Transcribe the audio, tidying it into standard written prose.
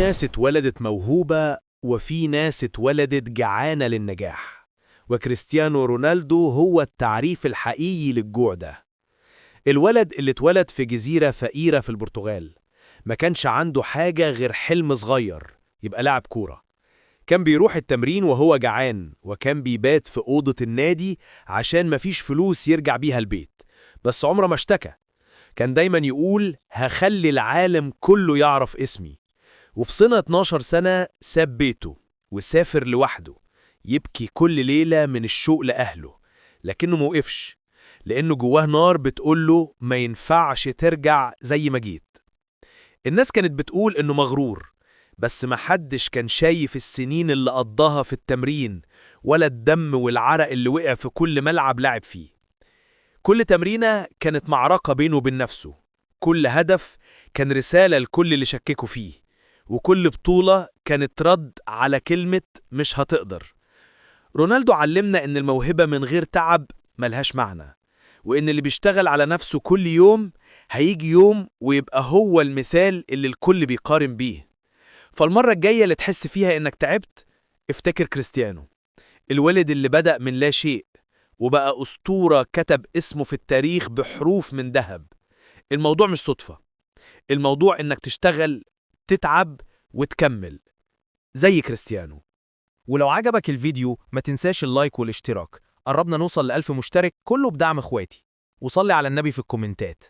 ناس اتولدت موهوبة وفي ناس اتولدت جعانة للنجاح، وكريستيانو رونالدو هو التعريف الحقيقي للجوع ده. الولد اللي اتولد في جزيرة فقيرة في البرتغال ما كانش عنده حاجة غير حلم صغير يبقى لاعب كورة. كان بيروح التمرين وهو جعان، وكان بيبات في أوضة النادي عشان مفيش فلوس يرجع بيها البيت، بس عمره ما اشتكى. كان دايما يقول هخلي العالم كله يعرف اسمي. وفي سنة 12 سنة ساب بيته وسافر لوحده يبكي كل ليلة من الشوق لأهله، لكنه موقفش لأنه جواه نار بتقوله ما ينفعش ترجع زي ما جيت. الناس كانت بتقول إنه مغرور، بس ما حدش كان شايف السنين اللي قضاها في التمرين ولا الدم والعرق اللي وقع في كل ملعب لعب فيه. كل تمرينة كانت معركة بينه وبين نفسه، كل هدف كان رسالة لكل اللي شككوا فيه، وكل بطولة كانت رد على كلمة مش هتقدر. رونالدو علمنا إن الموهبة من غير تعب ملهاش معنى، وإن اللي بيشتغل على نفسه كل يوم هيجي يوم ويبقى هو المثال اللي الكل بيقارن بيه. فالمرة الجاية اللي تحس فيها إنك تعبت، افتكر كريستيانو، الولد اللي بدأ من لا شيء وبقى أسطورة كتب اسمه في التاريخ بحروف من ذهب. الموضوع مش صدفة، الموضوع إنك تشتغل، تتعب وتكمل زي كريستيانو. ولو عجبك الفيديو ما تنساش اللايك والاشتراك، قربنا نوصل ل1000 مشترك كله بدعم اخواتي، وصلي على النبي في الكومنتات.